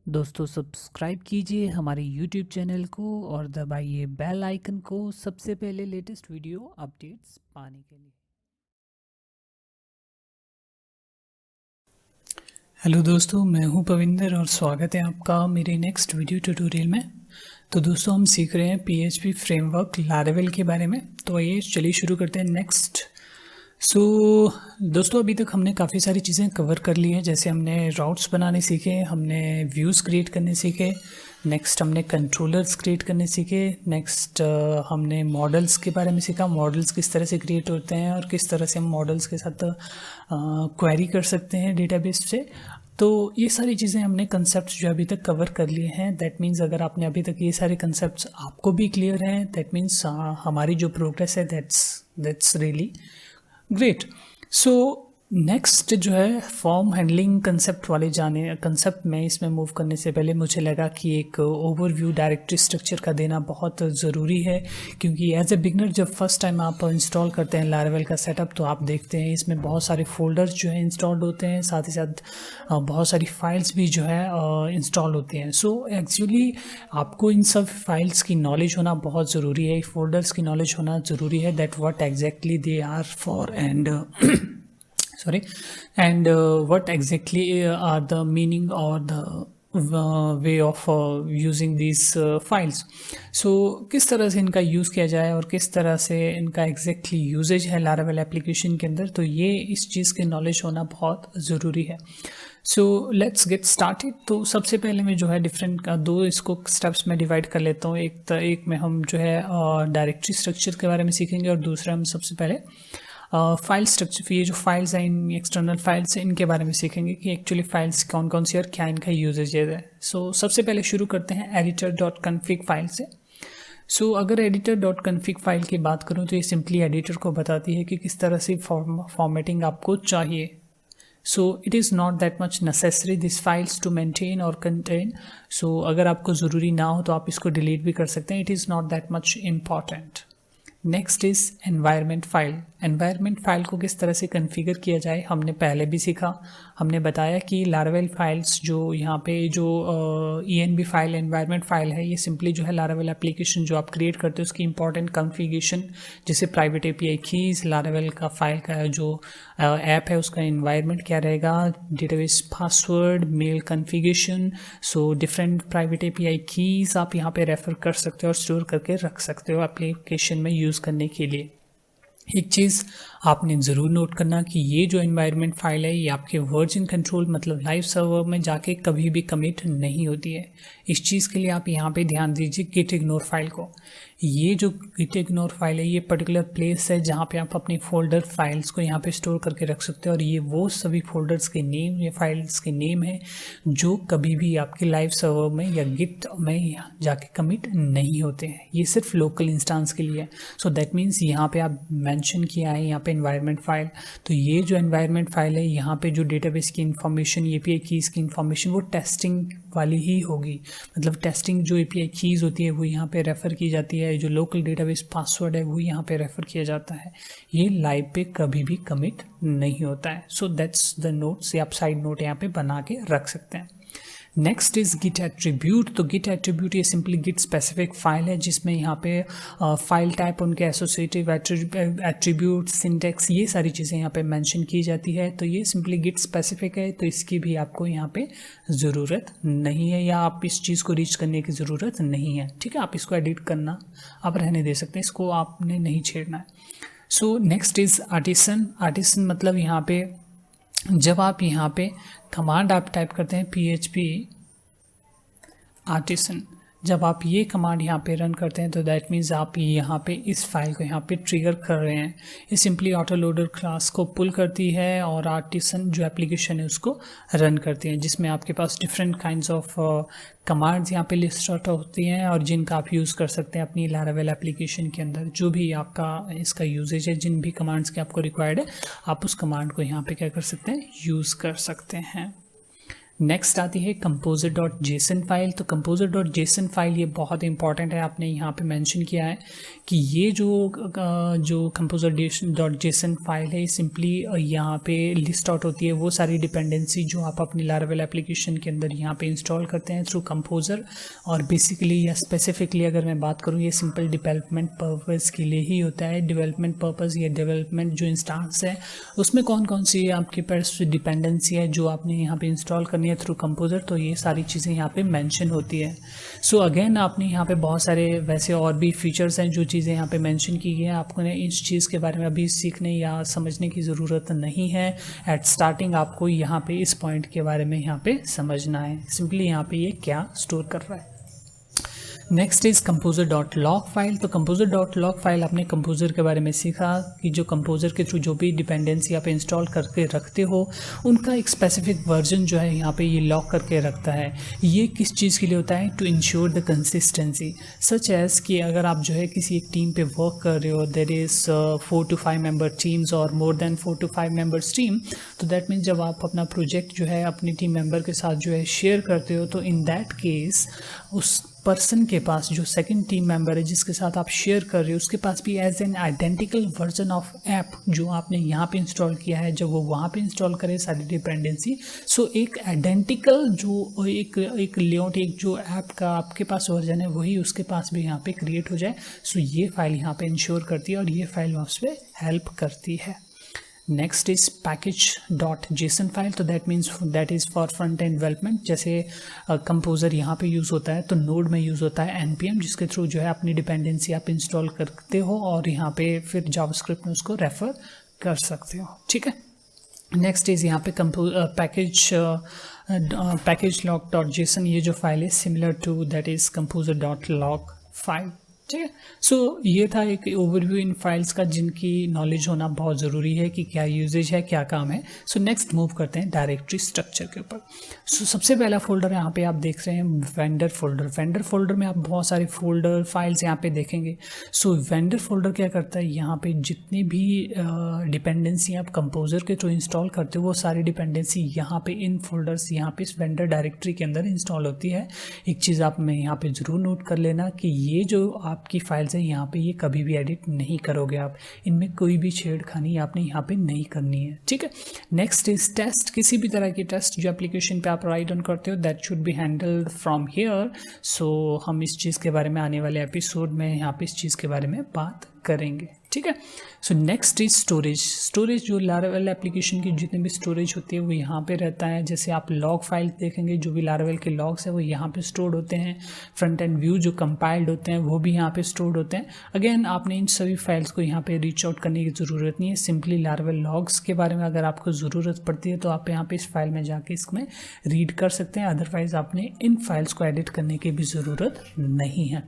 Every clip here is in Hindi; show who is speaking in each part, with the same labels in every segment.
Speaker 1: दोस्तों सब्सक्राइब कीजिए हमारे YouTube चैनल को और दबाइए बेल आइकन को सबसे पहले लेटेस्ट वीडियो अपडेट्स पाने के लिए।
Speaker 2: हेलो दोस्तों, मैं हूं पविंदर और स्वागत है आपका मेरे नेक्स्ट वीडियो ट्यूटोरियल में। तो दोस्तों हम सीख रहे हैं PHP फ्रेमवर्क लारावेल के बारे में। तो आइए चलिए शुरू करते हैं नेक्स्ट। दोस्तों अभी तक हमने काफ़ी सारी चीज़ें कवर कर ली हैं। जैसे हमने राउट्स बनाने सीखे, हमने व्यूज़ क्रिएट करने सीखे, नेक्स्ट हमने कंट्रोलर्स क्रिएट करने सीखे, नेक्स्ट हमने मॉडल्स के बारे में सीखा, मॉडल्स किस तरह से क्रिएट होते हैं और किस तरह से हम मॉडल्स के साथ क्वेरी कर सकते हैं डेटाबेस से। तो ये सारी चीज़ें हमने कंसेप्ट्स जो अभी तक कवर कर लिए हैं। दैट मीन्स अगर आपने अभी तक ये सारे कंसेप्ट्स आपको भी क्लियर हैं, दैट मीन्स हमारी जो प्रोग्रेस है that's really great. So next जो है फॉर्म हैंडलिंग कंसेप्ट में इसमें मूव करने से पहले मुझे लगा कि एक ओवरव्यू डायरेक्टरी स्ट्रक्चर का देना बहुत ज़रूरी है, क्योंकि एज ए बिगनर जब फर्स्ट टाइम आप इंस्टॉल करते हैं लारावेल का सेटअप तो आप देखते हैं इसमें बहुत सारे फोल्डर्स जो है इंस्टॉल्ड होते हैं, साथ ही साथ बहुत सारी फाइल्स भी जो है इंस्टॉल होती हैं। सो एक्चुअली आपको इन सब फाइल्स की नॉलेज होना बहुत ज़रूरी है, फोल्डर्स की नॉलेज होना ज़रूरी है, that what exactly they are for and what exactly are the meaning or the way of using these files. So किस तरह से इनका यूज़ किया जाए और किस तरह से इनका एग्जैक्टली यूजेज है लारावेल एप्लीकेशन के अंदर, तो ये इस चीज़ की नॉलेज होना बहुत ज़रूरी है। So let's get started. तो सबसे पहले मैं जो है डिफरेंट दो इसको स्टेप्स में डिवाइड कर लेता हूँ। एक में हम जो है डायरेक्टरी स्ट्रक्चर के बारे में सीखेंगे और दूसरा हम सबसे पहले फाइल स्ट्रक्चर, ये जो फाइल्स हैं इन एक्सटर्नल फाइल्स हैं इनके बारे में सीखेंगे कि एक्चुअली फाइल्स कौन कौन सी और क्या इनका यूजेज है। सो सबसे पहले शुरू करते हैं editor.config फाइल से। सो अगर editor.config फाइल की बात करूँ तो ये सिंपली एडिटर को बताती है कि किस तरह से फॉर्मेटिंग आपको चाहिए। So it is not that much necessary this files to maintain और कंटेन। सो अगर आपको ज़रूरी ना हो तो आप इसको डिलीट भी कर सकते हैं, it is not that much important. Next is environment file. Environment file को किस तरह से कॉन्फ़िगर किया जाए हमने पहले भी सीखा। हमने बताया कि लारावेल फाइल्स जो यहाँ पे जो env फाइल एनवायरनमेंट फाइल है, ये सिंपली जो है लारावेल एप्लीकेशन जो आप क्रिएट करते हो उसकी इंपॉर्टेंट कॉन्फ़िगरेशन, जैसे प्राइवेट API कीज़, लारावेल का फाइल का जो ऐप है उसका एनवायरनमेंट क्या रहेगा, database password, mail configuration. So different private API keys आप यहाँ पे रेफ़र कर सकते हो और स्टोर करके रख सकते हो एप्लीकेशन में यूज़ करने के लिए। एक चीज़ आपने ज़रूर नोट करना कि ये जो एनवायरनमेंट फाइल है ये आपके वर्जन कंट्रोल मतलब लाइव सर्वर में जाके कभी भी कमिट नहीं होती है। इस चीज़ के लिए आप यहाँ पे ध्यान दीजिए git ignore फाइल को। ये जो git ignore फाइल है ये पर्टिकुलर प्लेस है जहाँ पे आप अपनी फोल्डर फाइल्स को यहाँ पे स्टोर करके रख सकते हो, और ये वो सभी फोल्डर्स के नेम या फाइल्स के नेम है जो कभी भी आपके लाइव सर्वर में या गिट में जाके कमिट नहीं होते हैं। ये सिर्फ लोकल इंस्टेंस के लिए है। सो दैट मीन्स यहाँ पे आप मेंशन किया है यहाँ पे एनवायरनमेंट फाइल, तो ये जो एनवायरनमेंट फाइल है यहाँ पे जो डेटाबेस की इन्फॉर्मेशन, API कीज़ की इन्फॉर्मेशन वो टेस्टिंग वाली ही होगी। मतलब टेस्टिंग जो API कीज़ होती है वो यहाँ पे रेफ़र की जाती है, जो लोकल डेटाबेस पासवर्ड है वो यहाँ पे रेफ़र किया जाता है। ये लाइव पे कभी भी कमिट नहीं होता है। सो दैट्स द नोट्स, या आप साइड नोट यहाँ पे बना के रख सकते हैं। Next is git attribute. तो गिट एट्रीब्यूट ये सिंपली गिट स्पेसिफिक फाइल है जिसमें यहाँ पे फाइल टाइप, उनके एसोसिएटिव एट्रीब्यूट, सिंटेक्स, ये सारी चीज़ें यहाँ पे मेंशन की जाती है। तो ये सिंपली गिट स्पेसिफिक है, तो इसकी भी आपको यहाँ पे ज़रूरत नहीं है, या आप इस चीज़ को रीच करने की ज़रूरत नहीं है। ठीक है, आप इसको एडिट करना आप रहने दे सकते हैं, इसको आपने नहीं छेड़ना है। So next is artisan. Artisan मतलब यहाँ पे जब आप यहाँ पे कमांड आप टाइप करते हैं PHP आर्टिसन, जब आप ये कमांड यहाँ पे रन करते हैं तो दैट मीन्स आप यहाँ पे इस फाइल को यहाँ पे ट्रिगर कर रहे हैं। ये सिंपली ऑटो लोडर क्लास को पुल करती है और आर्टिसन जो एप्लीकेशन है उसको रन करती है, जिसमें आपके पास डिफरेंट काइंड्स ऑफ कमांड्स यहाँ पे लिस्ट आउट होती हैं और जिनका आप यूज़ कर सकते हैं अपनी लारावेल एप्लीकेशन के अंदर। जो भी आपका इसका यूजेज है, जिन भी कमांड्स के आपको रिक्वायर्ड है, आप उस कमांड को यहाँ पे क्या कर सकते हैं, यूज़ कर सकते हैं। नेक्स्ट आती है कंपोजर डॉट जेसन फाइल। तो कंपोजर डॉट जेसन फाइल ये बहुत इंपॉर्टेंट है, आपने यहाँ पे मेंशन किया है कि ये जो कंपोजर डॉट जेसन फाइल है सिंपली यहाँ पे लिस्ट आउट होती है वो सारी डिपेंडेंसी जो आप अपनी लारावेल एप्लीकेशन के अंदर यहाँ पे इंस्टॉल करते हैं थ्रू कंपोजर। और बेसिकली या स्पेसिफिकली अगर मैं बात करूँ ये सिंपल डेवलपमेंट पर्पज़ के लिए ही होता है। डेवलपमेंट पर्पज़ या डेवलपमेंट जो इंस्टांस है उसमें कौन कौन सी आपके पास डिपेंडेंसी है जो आपने यहाँ पे इंस्टॉल करनी है थ्रू कंपोजर, तो ये सारी चीज़ें यहाँ पे मेंशन होती है। सो अगेन आपने यहाँ पे बहुत सारे वैसे और भी फीचर्स हैं जो चीज़ें यहाँ पे मेंशन की गई हैं, आपको ने इस चीज़ के बारे में अभी सीखने या समझने की ज़रूरत नहीं है। एट स्टार्टिंग आपको यहाँ पे इस पॉइंट के बारे में यहाँ पे समझना है, सिंपली यहाँ पे ये क्या स्टोर कर रहा है। Next is composer dot lock file. तो कंपोजर डॉट लॉग फाइल आपने कंपोजर के बारे में सीखा कि जो कंपोजर के थ्रू जो भी डिपेंडेंसी आप इंस्टॉल करके रखते हो उनका एक स्पेसिफिक वर्जन जो है यहाँ पे ये लॉक करके रखता है। ये किस चीज़ के लिए होता है? To ensure the consistency such as कि अगर आप जो है किसी एक टीम पे वर्क कर रहे हो, there is 4 to 5 member teams और more than 4 to 5 members team, तो दैट मीन्स जब आप अपना प्रोजेक्ट जो है अपनी टीम मेंबर के साथ जो है शेयर करते हो तो इन दैट केस उस पर्सन के पास जो सेकंड टीम मेंबर है जिसके साथ आप शेयर कर रहे हो उसके पास भी as an identical version of app जो आपने यहाँ पे इंस्टॉल किया है, जब वो वहाँ पे इंस्टॉल करे सारी डिपेंडेंसी, सो एक आइडेंटिकल जो एक लेआउट एक जो ऐप का आपके पास वर्जन है वही उसके पास भी यहाँ पे क्रिएट हो जाए। सो ये फाइल यहाँ पे इंश्योर करती है और ये फाइल उस पर हेल्प करती है। Next is package dot JSON file. तो that means that is for front end development. जैसे कंपोजर यहाँ पे यूज़ होता है तो नोड में यूज़ होता है npm जिसके थ्रू जो है अपनी डिपेंडेंसी आप इंस्टॉल करते हो और यहाँ पे फिर जावास्क्रिप्ट में उसको रेफर कर सकते हो, ठीक है। नेक्स्ट इज़ यहाँ पे पैकेज लॉग डॉट जेसन। ये जो फाइल है similar to that is composer dot lock file, ठीक है। सो ये था एक ओवरव्यू इन फाइल्स का जिनकी नॉलेज होना बहुत ज़रूरी है कि क्या यूजेज है, क्या काम है। सो नेक्स्ट मूव करते हैं डायरेक्टरी स्ट्रक्चर के ऊपर। सो सबसे पहला फोल्डर यहाँ पे आप देख रहे हैं वेंडर फोल्डर। वेंडर फोल्डर में आप बहुत सारे फोल्डर फाइल्स यहाँ पे देखेंगे। सो वेंडर फोल्डर क्या करता है, यहाँ पे जितनी भी डिपेंडेंसी आप कंपोजर के थ्रू इंस्टॉल करते हो वो सारी डिपेंडेंसी यहाँ पे इन फोल्डर्स यहाँ पे इस वेंडर डायरेक्टरी के अंदर इंस्टॉल होती है। एक चीज़ आप में यहाँ पे ज़रूर नोट कर लेना कि ये जो आपकी फाइल्स है यहाँ पे ये कभी भी एडिट नहीं करोगे आप, इनमें कोई भी छेड़खानी आपने यहाँ पे नहीं करनी है, ठीक है। Next is test. किसी भी तरह की टेस्ट जो एप्लीकेशन पे आप राइट ऑन करते हो that should be handled from here. So हम इस चीज़ के बारे में आने वाले एपिसोड में यहाँ पे इस चीज़ के बारे में बात करेंगे, ठीक है। So next is storage. Storage जो लारावेल एप्लीकेशन की जितनी भी स्टोरेज होती है वो यहाँ पे रहता है। जैसे आप लॉग फाइल देखेंगे, जो भी लारावेल के लॉग्स है वो यहाँ पे स्टोर्ड होते हैं। फ्रंट एंड व्यू जो कंपाइल्ड होते हैं वो भी यहाँ पे स्टोर्ड होते हैं। अगेन आपने इन सभी फाइल्स को यहाँ पे रीच आउट करने की ज़रूरत नहीं है। सिंपली लारावेल लॉग्स के बारे में अगर आपको ज़रूरत पड़ती है तो आप यहाँ पे इस फाइल में जाके इसमें रीड कर सकते हैं, अदरवाइज आपने इन फाइल्स को एडिट करने की भी ज़रूरत नहीं है।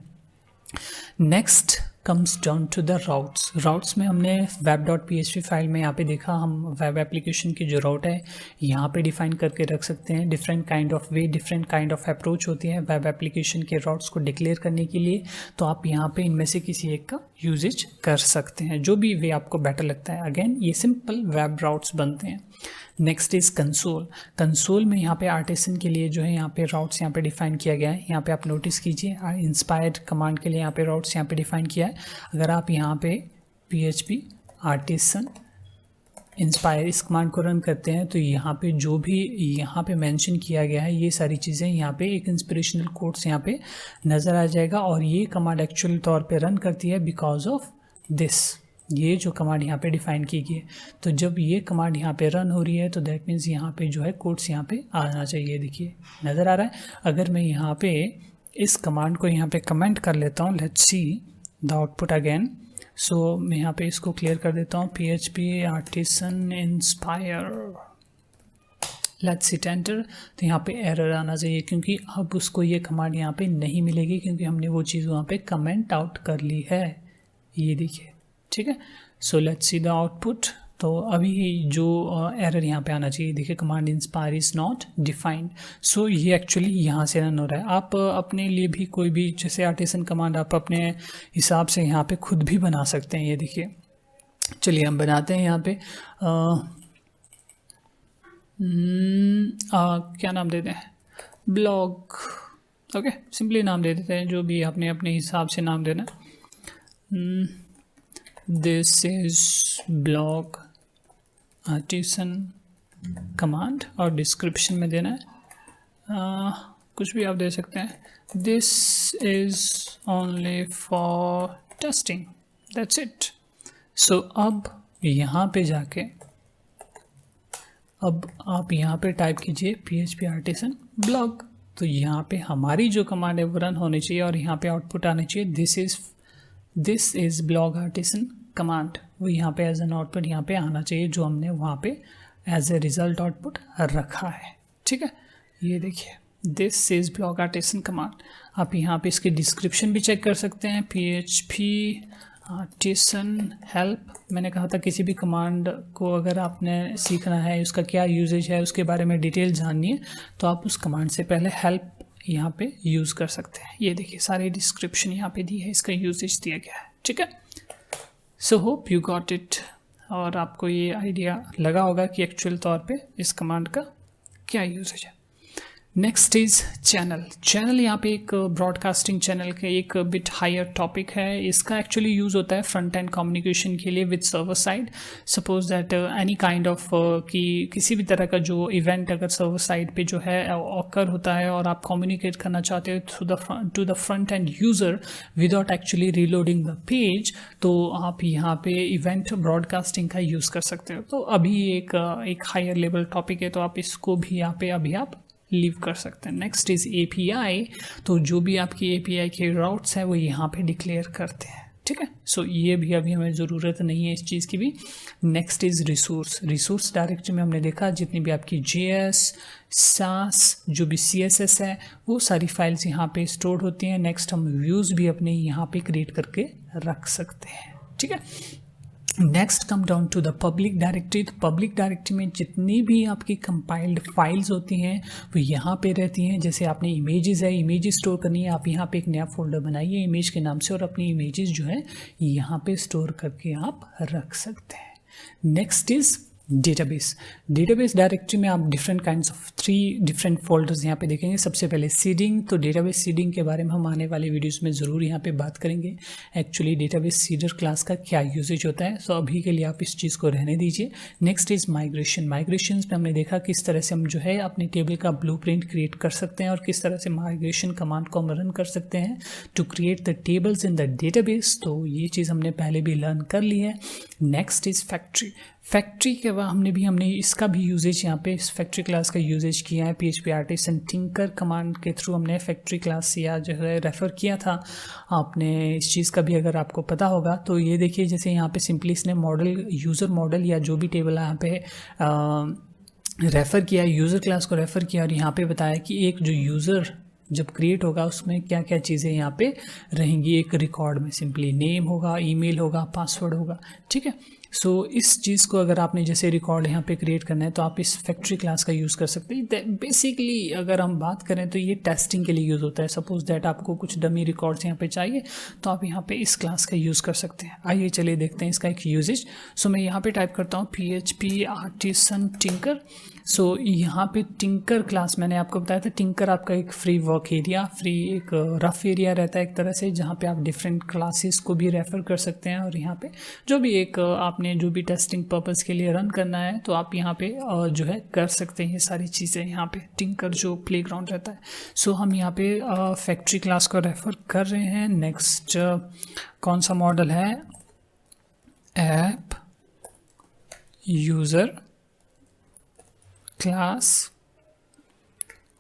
Speaker 2: Next comes down to the routes. Routes में हमने web.php फाइल में यहाँ पे देखा, हम वेब एप्लीकेशन की जो राउट है यहाँ पे डिफाइन करके रख सकते हैं। Different kind of way, different kind of approach होती है वेब एप्लीकेशन के राउट्स को डिक्लेयर करने के लिए। तो आप यहाँ पे इनमें से किसी एक का यूजेज कर सकते हैं, जो भी वे आपको बेटर लगता है। अगेन ये सिंपल वेब राउट्स बनते हैं। Next is console. कंसोल में यहाँ पे आर्टिसन के लिए जो है यहाँ पे राउट्स यहाँ पे डिफाइन किया गया है। यहाँ पे आप नोटिस कीजिए इंस्पायर्ड कमांड के लिए यहाँ पे राउट्स यहाँ पे डिफाइन किया है। अगर आप यहाँ पे PHP आर्टिसन इंस्पायर इस कमांड को रन करते हैं तो यहाँ पे जो भी यहाँ पे मेंशन किया गया है ये सारी चीज़ें यहाँ पे एक इंस्पिरेशनल कोट्स यहाँ पे नज़र आ जाएगा। और ये कमांड एक्चुअल तौर पे रन करती है बिकॉज ऑफ दिस, ये जो कमांड यहाँ पे डिफाइन की गई है। तो जब ये कमांड यहाँ पे रन हो रही है तो दैट मीन्स यहाँ पे जो है कोड्स यहाँ पे आना चाहिए। देखिए नज़र आ रहा है। अगर मैं यहाँ पे इस कमांड को यहाँ पे कमेंट कर लेता हूँ, let's see the output again. So मैं यहाँ पे इसको क्लियर कर देता हूँ, PHP artisan inspire, let's hit enter. तो यहाँ पे एरर आना चाहिए क्योंकि अब उसको ये कमांड यहाँ पे नहीं मिलेगी क्योंकि हमने वो चीज़ वहाँ पे कमेंट आउट कर ली है। ये देखिए, ठीक है। So let's see the output. तो अभी जो एरर यहाँ पे आना चाहिए, देखिए command inspire is not defined. So ये एक्चुअली यहाँ से रन हो रहा है। आप अपने लिए भी कोई भी जैसे आर्टिसन कमांड आप अपने हिसाब से यहाँ पे खुद भी बना सकते हैं। ये देखिए, चलिए हम बनाते हैं यहाँ पे क्या नाम देते हैं, ब्लॉग, ओके सिंपली नाम दे देते हैं, जो भी आपने अपने हिसाब से नाम देना। This is blog artisan command, और डिस्क्रिप्शन में देना है कुछ भी आप दे सकते हैं, this is only for testing, that's it. So अब यहाँ पे जाके अब आप यहाँ पे टाइप कीजिए PHP आर्टिसन ब्लॉग, तो यहाँ पे हमारी जो कमांड है वो रन होनी चाहिए और यहाँ पे आउटपुट आनी चाहिए this is blog artisan command, वो यहाँ पे एज एन आउटपुट यहाँ पे आना चाहिए, जो हमने वहाँ पे एज ए रिजल्ट आउटपुट रखा है। ठीक है, ये देखिए this is blog artisan command. आप यहाँ पे इसकी डिस्क्रिप्शन भी चेक कर सकते हैं, PHP आर्टिसन हेल्प। मैंने कहा था किसी भी कमांड को अगर आपने सीखना है, उसका क्या यूजेज है, उसके बारे में डिटेल जाननी है, तो आप उस कमांड से पहले हेल्प यहाँ पे यूज़ कर सकते हैं। ये देखिए सारी डिस्क्रिप्शन यहाँ पे दी है, इसका यूजेज दिया गया है। ठीक है, so hope you got it, और आपको ये आइडिया लगा होगा कि एक्चुअल तौर पे इस कमांड का क्या यूजेज है। नेक्स्ट इज़ चैनल यहाँ पे एक ब्रॉडकास्टिंग चैनल का एक बिट हायर टॉपिक है। इसका एक्चुअली यूज़ होता है फ्रंट एंड कम्युनिकेशन के लिए with server side. Suppose that any kind of कि किसी भी तरह का जो इवेंट अगर सर्वर साइड पे जो है ऑकर होता है और आप कम्युनिकेट करना चाहते हो to the front end user without actually reloading the page, तो आप यहाँ पे इवेंट ब्रॉडकास्टिंग का यूज़ कर सकते हो। तो अभी एक हायर लेवल टॉपिक है, तो आप इसको भी यहाँ पे अभी आप लीव कर सकते हैं। नेक्स्ट इज़ API, तो जो भी आपकी API के राउट्स हैं वो यहाँ पे डिक्लेयर करते हैं। ठीक है, सो ये भी अभी हमें ज़रूरत नहीं है इस चीज़ की भी। नेक्स्ट इज़ रिसोर्स डायरेक्टरी में हमने देखा जितनी भी आपकी JS, SAS, जो भी CSS है, वो सारी फाइल्स यहाँ पे स्टोर होती हैं। नेक्स्ट हम व्यूज़ भी अपने यहाँ पे क्रिएट करके रख सकते हैं। ठीक है, next come down to the public directory. तो पब्लिक डायरेक्टरी में जितनी भी आपकी कंपाइल्ड फाइल्स होती हैं वो यहाँ पे रहती हैं। जैसे आपने इमेजेस है, इमेजेस स्टोर करनी है, आप यहाँ पे एक नया फोल्डर बनाइए इमेज के नाम से, और अपनी इमेजेस जो है यहाँ पे स्टोर करके आप रख सकते हैं। नेक्स्ट इज़ डेटाबेस डायरेक्टरी में आप different kinds of 3 different folders यहाँ पे देखेंगे। सबसे पहले सीडिंग, तो डेटाबेस सीडिंग के बारे में हम आने वाले वीडियोस में ज़रूर यहाँ पे बात करेंगे। एक्चुअली डेटाबेस सीडर क्लास का क्या यूजेज होता है, सो अभी के लिए आप इस चीज़ को रहने दीजिए। नेक्स्ट इज़ माइग्रेशंस में हमने देखा किस तरह से हम जो है अपने टेबल का ब्लूप्रिंट क्रिएट कर सकते हैं और किस तरह से माइग्रेशन कमांड को हम रन कर सकते हैं to create the tables in the database. तो ये चीज़ हमने पहले भी लर्न कर ली है। नेक्स्ट इज़ फैक्ट्री के बाद हमने इसका भी यूजेज यहाँ पे इस फैक्ट्री क्लास का यूजेज किया है। PHP आर्टिसन टिंकर कमांड के थ्रू हमने फैक्ट्री क्लास या जो है रेफ़र किया था आपने इस चीज़ का भी, अगर आपको पता होगा। तो ये देखिए जैसे यहाँ पे सिंपली इसने यूज़र मॉडल या जो भी टेबल यहाँ पे रेफ़र किया, यूज़र क्लास को रेफ़र किया और यहाँ पे बताया कि एक जो यूज़र जब क्रिएट होगा उसमें क्या क्या चीज़ें यहाँ पे रहेंगी। एक रिकॉर्ड में सिंपली नेम होगा, ईमेल होगा, पासवर्ड होगा। ठीक है, सो इस चीज़ को अगर आपने जैसे रिकॉर्ड यहाँ पे क्रिएट करना है तो आप इस फैक्ट्री क्लास का यूज़ कर सकते हैं। बेसिकली अगर हम बात करें तो ये टेस्टिंग के लिए यूज़ होता है। सपोज दैट आपको कुछ डमी रिकॉर्ड्स यहाँ पे चाहिए तो आप यहाँ पे इस क्लास का यूज़ कर सकते हैं। आइए चलिए देखते हैं इसका एक यूजेज। सो मैं यहाँ पे टाइप करता हूँ PHP आर्टिसन टिंकर। सो यहाँ पे टिंकर क्लास मैंने आपको बताया था, टिंकर आपका एक फ्री वर्क एरिया, फ्री एक रफ एरिया रहता है एक तरह से, जहाँ पे आप डिफरेंट क्लासेस को भी रेफ़र कर सकते हैं। और यहाँ पे जो भी एक आपने जो भी टेस्टिंग पर्पस के लिए रन करना है तो आप यहाँ पे जो है कर सकते हैं ये सारी चीज़ें यहाँ पे टिंकर जो प्लेग्राउंड रहता है। सो हम यहाँ पे फैक्ट्री क्लास को रेफ़र कर रहे हैं। नेक्स्ट कौन सा मॉडल है, ऐप यूज़र क्लास,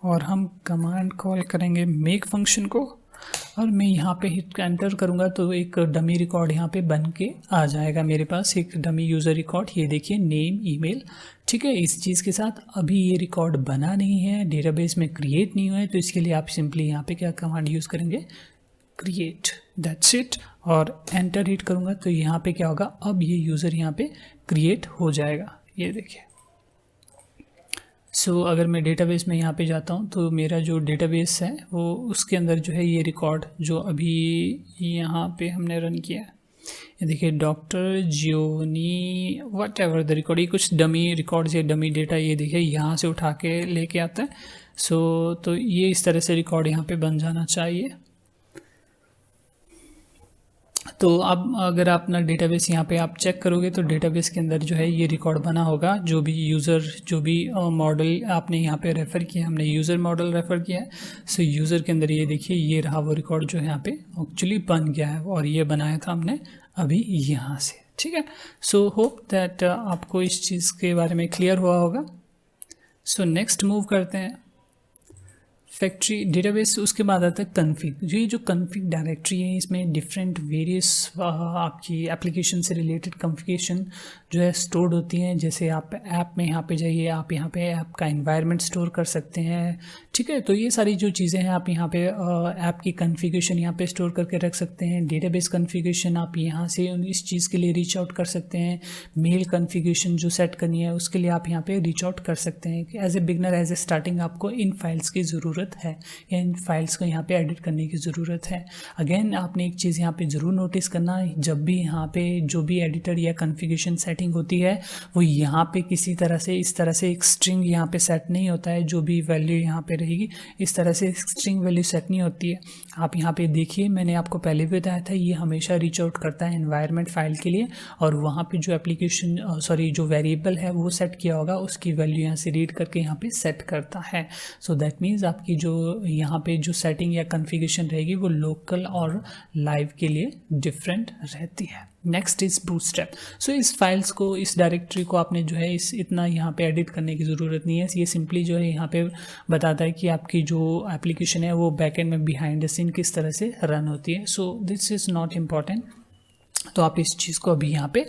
Speaker 2: और हम कमांड कॉल करेंगे मेक फंक्शन को, और मैं यहाँ पे हिट एंटर करूँगा तो एक डमी रिकॉर्ड यहाँ पे बन के आ जाएगा मेरे पास, एक डमी यूज़र रिकॉर्ड। ये देखिए नेम, ईमेल। ठीक है, इस चीज़ के साथ अभी ये रिकॉर्ड बना नहीं है, डेटाबेस में क्रिएट नहीं हुआ है, तो इसके लिए आप सिंपली यहाँ पे क्या कमांड यूज़ करेंगे, क्रिएट, दैट्स इट, और एंटर हिट करूँगा तो यहाँ पे क्या होगा, अब ये यूज़र यहाँ पे क्रिएट हो जाएगा। ये देखिए। सो अगर मैं डेटाबेस में यहाँ पे जाता हूँ तो मेरा जो डेटाबेस है वो उसके अंदर जो है ये रिकॉर्ड जो अभी यहाँ पे हमने रन किया है ये देखिए doctor Gionee what ever the record, ये कुछ डमी रिकॉर्ड्स या डमी डेटा ये देखिए यहाँ से उठा के लेके आता है। सो तो ये इस तरह से रिकॉर्ड यहाँ पे बन जाना चाहिए। तो अब अगर आप अपना डेटाबेस यहाँ पे आप चेक करोगे तो डेटाबेस के अंदर जो है ये रिकॉर्ड बना होगा, जो भी यूज़र जो भी मॉडल आपने यहाँ पे रेफ़र किया, हमने यूज़र मॉडल रेफ़र किया है। सो यूज़र के अंदर ये देखिए ये रहा वो रिकॉर्ड जो यहाँ पे एक्चुअली बन गया है, और ये बनाया था हमने अभी यहाँ से, ठीक है। सो होप दैट आपको इस चीज़ के बारे में क्लियर हुआ होगा। सो नेक्स्ट मूव करते हैं फैक्ट्री डेटाबेस। उसके बाद आता है कन्फिग। ये जो कन्फिग डायरेक्टरी है इसमें डिफरेंट वेरियस आपकी एप्लीकेशन से रिलेटेड कॉन्फ़िगरेशन जो है स्टोर्ड होती हैं। जैसे आप ऐप में यहाँ पे जाइए, आप यहाँ पे ऐप का एनवायरनमेंट स्टोर कर सकते हैं, ठीक है। तो ये सारी जो चीज़ें हैं आप यहाँ पे ऐप की कॉन्फ़िगरेशन यहाँ पे स्टोर करके रख सकते हैं। डेटाबेस कॉन्फ़िगरेशन आप यहाँ से इस चीज़ के लिए रीच आउट कर सकते हैं। मेल कॉन्फ़िगरेशन जो सेट करनी है उसके लिए आप यहाँ पे रीच आउट कर सकते हैं। As a beginner as a starting आपको इन फाइल्स की ज़रूरत है, या इन फाइल्स को यहाँ पे एडिट करने की ज़रूरत है। अगेन आपने एक चीज़ यहाँ पे ज़रूर नोटिस करना, जब भी यहाँ पे जो भी एडिटर या कॉन्फ़िगरेशन सेटिंग होती है वो यहाँ पे किसी तरह से इस तरह से एक स्ट्रिंग यहाँ पे सेट नहीं होता है। जो भी वैल्यू यहाँ पे रहेगी इस तरह से स्ट्रिंग वैल्यू सेट नहीं होती है। आप यहाँ पे देखिए, मैंने आपको पहले भी बताया था, ये हमेशा रीच आउट करता है एनवायरनमेंट फाइल के लिए, और वहाँ पे जो एप्लीकेशन जो वेरिएबल है वो सेट किया होगा उसकी वैल्यू यहाँ से रीड करके यहाँ पे सेट करता है। सो दैट मीन्स आपकी जो यहाँ पे जो सेटिंग या कॉन्फ़िगरेशन रहेगी वो लोकल और लाइव के लिए डिफरेंट रहती है। Next is bootstrap. सो इस फाइल्स को, इस डायरेक्टरी को आपने जो है इस इतना यहाँ पे एडिट करने की ज़रूरत नहीं है। ये सिंपली जो है यहाँ पे बताता है कि आपकी जो एप्लीकेशन है वो बैकएंड में बिहाइंड द सीन किस तरह से रन होती है। So this is not important, तो आप इस चीज़ को अभी यहाँ पे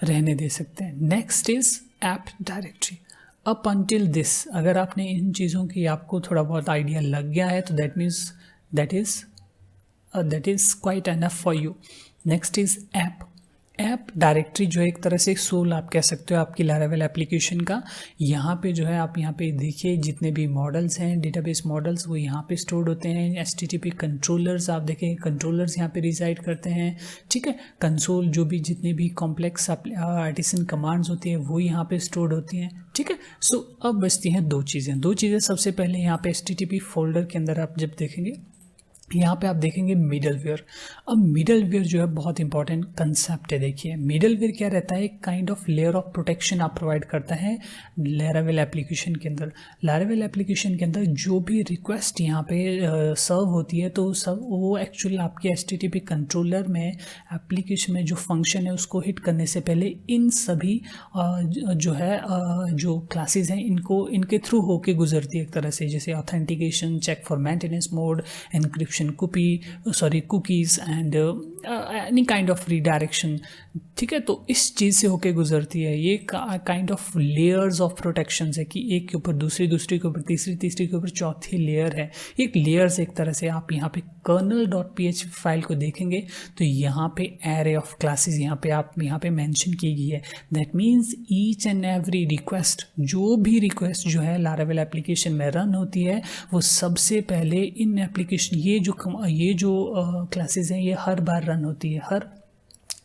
Speaker 2: रहने दे सकते हैं। Next is app directory. Up until this, अगर आपने इन चीज़ों की आपको थोड़ा बहुत आइडिया लग गया है तो that means that is quite enough for you. Next is app. App directory जो है एक तरह से सोल आप कह सकते हो आपकी लारावेल एप्लीकेशन का। यहाँ पे जो है आप यहाँ पे देखिए जितने भी मॉडल्स हैं, डेटाबेस मॉडल्स, वो यहाँ पे स्टोर्ड होते हैं। HTTP कंट्रोलर्स आप देखें, कंट्रोलर्स यहाँ पे रिसाइड करते हैं, ठीक है। कंसोल जो भी जितने भी कॉम्प्लेक्स आर्टिसन कमांड्स होती हैं वो यहाँ पे स्टोर्ड होती हैं, ठीक है। सो अब बचती हैं दो चीज़ें। सबसे पहले यहाँ पे HTTP फोल्डर के अंदर आप जब देखेंगे, यहाँ पे आप देखेंगे मिडलवेयर। अब मिडलवेयर जो है बहुत इंपॉर्टेंट कंसेप्ट है। देखिए मिडलवेयर क्या रहता है, एक kind of layer of protection आप प्रोवाइड करता है लारावेल एप्लीकेशन के अंदर। लारावेल एप्लीकेशन के अंदर जो भी रिक्वेस्ट यहाँ पे सर्व होती है तो सब वो एक्चुअली आपके HTTP कंट्रोलर में एप्लीकेशन में जो फंक्शन है उसको हिट करने से पहले इन सभी जो है जो क्लासेस हैं इनके थ्रू होके गुजरती है एक तरह से। जैसे authentication, check for maintenance mode, encryption, cookies and any kind of redirection, ठीक है। तो इस चीज़ से होके गुजरती है। ये kind of layers of protection है कि एक के ऊपर दूसरी के ऊपर तीसरी के ऊपर चौथी लेयर है। एक लेयर्स एक तरह से। आप यहाँ पे kernel.php फाइल को देखेंगे तो यहाँ पे एरे ऑफ क्लासेस यहाँ पे मेंशन की गई है। That means each and every request, जो भी रिक्वेस्ट जो है लारावेल एप्लीकेशन में रन होती है वो सबसे पहले इन एप्लीकेशन ये जो क्लासेस हैं ये हर बार रन होती है हर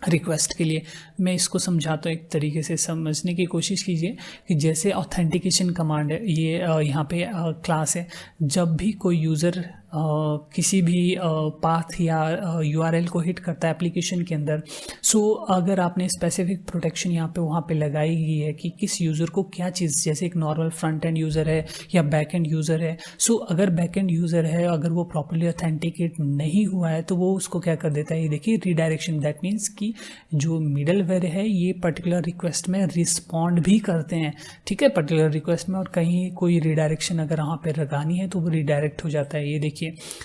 Speaker 2: रिक्वेस्ट के लिए। मैं इसको समझाता हूँ, एक तरीके से समझने की कोशिश कीजिए कि जैसे ऑथेंटिकेशन कमांड है, ये यहाँ पे क्लास है। जब भी कोई यूज़र किसी भी पाथ या URL को हिट करता है एप्लीकेशन के अंदर, सो अगर आपने स्पेसिफिक प्रोटेक्शन यहाँ पे वहाँ पे लगाई गई है कि किस यूज़र को क्या चीज़, जैसे एक नॉर्मल फ्रंट एंड यूज़र है या बैक एंड यूज़र है, सो अगर बैक एंड यूज़र है अगर वो प्रॉपर्ली ऑथेंटिकेट नहीं हुआ है तो वो उसको क्या कर देता है, ये देखिए रीडायरेक्शन। दैट मीन्स कि जो मिडलवेयर है ये पर्टिकुलर रिक्वेस्ट में रिस्पॉन्ड भी करते हैं, ठीक है, पर्टिकुलर रिक्वेस्ट में, और कहीं कोई रीडायरेक्शन अगर वहाँ पे लगानी है तो वो रीडायरेक्ट हो जाता है। ये देखिए,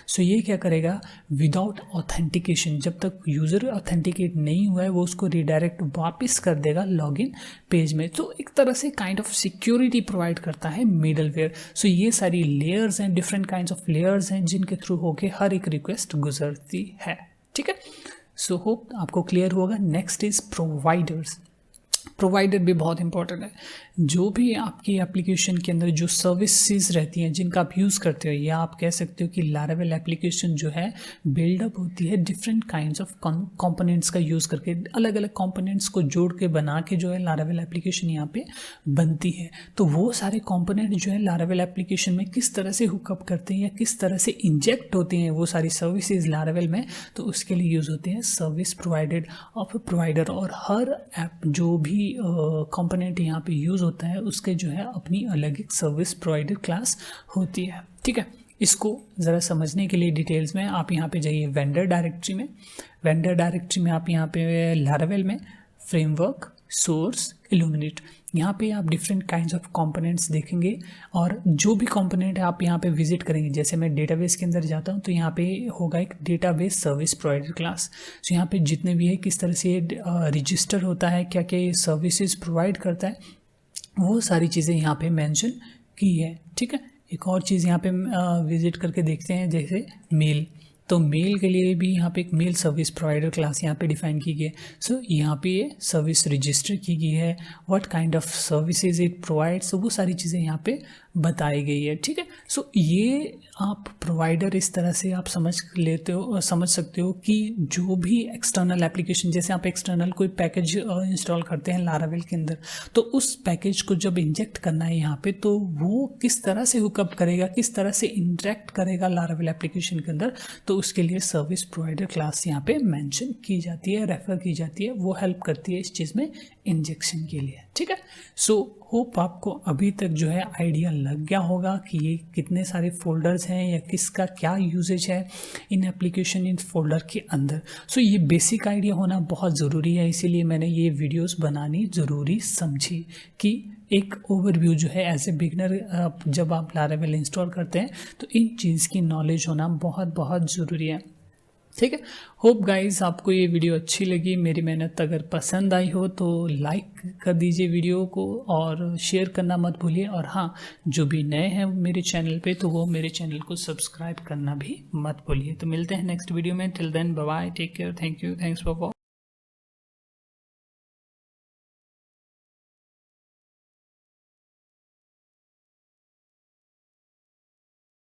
Speaker 2: सो ये क्या करेगा, विदाउट ऑथेंटिकेशन, जब तक यूज़र ऑथेंटिकेट नहीं हुआ है वो उसको रीडायरेक्ट वापस कर देगा लॉगिन पेज में। तो एक तरह से काइंड ऑफ सिक्योरिटी प्रोवाइड करता है मिडलवेयर। सो ये सारी लेयर्स हैं, डिफरेंट काइंड्स ऑफ लेयर्स हैं जिनके थ्रू होके हर एक रिक्वेस्ट गुजरती है, ठीक है। सो होप आपको क्लियर होगा। Next is providers. प्रोवाइडर भी बहुत इंपॉर्टेंट है। जो भी आपकी एप्लीकेशन के अंदर जो सर्विसेज रहती हैं जिनका आप यूज़ करते हो, या आप कह सकते हो कि लारावेल एप्लीकेशन जो है बिल्डअप होती है डिफरेंट काइंड्स ऑफ कंपोनेंट्स का यूज़ करके, अलग अलग कंपोनेंट्स को जोड़ के बना के जो है लारावेल एप्लीकेशन यहाँ पे बनती है। तो वो सारे कंपोनेंट जो है लारावेल एप्लीकेशन में किस तरह से हुकअप करते हैं या किस तरह से इंजेक्ट होते हैं वो सारी सर्विसेज लारावेल में, तो उसके लिए यूज़ होते हैं सर्विस प्रोवाइडेड ऑफ प्रोवाइडर। और हर ऐप जो भी कंपोनेंट यहाँ पे यूज़ होता है उसके जो है अपनी अलग एक सर्विस प्रोवाइडर क्लास होती है। ठीक है, इसको ज़रा समझने के लिए डिटेल्स में आप यहाँ पे जाइए वेंडर डायरेक्टरी में। वेंडर डायरेक्टरी में आप यहाँ पे लारावेल में फ्रेमवर्क, सोर्स, इल्यूमिनेट, यहाँ पे आप डिफरेंट काइंड्स ऑफ कंपोनेंट्स देखेंगे। और जो भी कंपोनेंट है आप यहाँ पे विजिट करेंगे, जैसे मैं डेटाबेस के अंदर जाता हूँ तो यहाँ पे होगा एक डेटाबेस सर्विस प्रोवाइडर क्लास। तो यहाँ पे जितने भी है किस तरह से रजिस्टर होता है, क्या क्या ये सर्विसेज प्रोवाइड करता है, वो सारी चीज़ें यहाँ पे मेंशन की है। ठीक है, एक और चीज़ यहाँ पे विजिट करके देखते हैं, जैसे मेल। तो मेल के लिए भी यहाँ पे एक मेल सर्विस प्रोवाइडर क्लास यहाँ पे डिफाइन की गई है। सो यहाँ पे ये सर्विस रजिस्टर की गई है, what kind of services it provides, वो सारी चीज़ें यहाँ पे बताई गई है। ठीक है, सो ये आप प्रोवाइडर इस तरह से आप समझ सकते हो कि जो भी एक्सटर्नल एप्लीकेशन, जैसे आप एक्सटर्नल कोई पैकेज इंस्टॉल करते हैं लारावेल के अंदर, तो उस पैकेज को जब इंजेक्ट करना है यहाँ पे, तो वो किस तरह से हुकअप करेगा, किस तरह से इंटरेक्ट करेगा लारावेल एप्लीकेशन के अंदर, तो उसके लिए सर्विस प्रोवाइडर क्लास यहाँ पे मेंशन की जाती है, रेफर की जाती है, वो हेल्प करती है इस चीज़ में इंजेक्शन के लिए। ठीक है, सो होप आपको अभी तक जो है आइडिया लग गया होगा कि ये कितने सारे फोल्डर्स हैं या किसका क्या यूजेज है इन एप्लीकेशन इन फोल्डर के अंदर। सो ये बेसिक आइडिया होना बहुत ज़रूरी है, इसीलिए मैंने ये वीडियोस बनानी ज़रूरी समझी कि एक ओवरव्यू जो है एज ए बिगनर जब आप लारावेल इंस्टॉल करते हैं तो इन चीज़ की नॉलेज होना बहुत बहुत ज़रूरी है। ठीक है, होप गाइस आपको ये वीडियो अच्छी लगी, मेरी मेहनत अगर पसंद आई हो तो लाइक कर दीजिए वीडियो को और शेयर करना मत भूलिए। और हाँ, जो भी नए हैं मेरे चैनल पे तो वो मेरे चैनल को सब्सक्राइब करना भी मत भूलिए। तो मिलते हैं नेक्स्ट वीडियो में, till then bye bye, take care, thank you, thanks for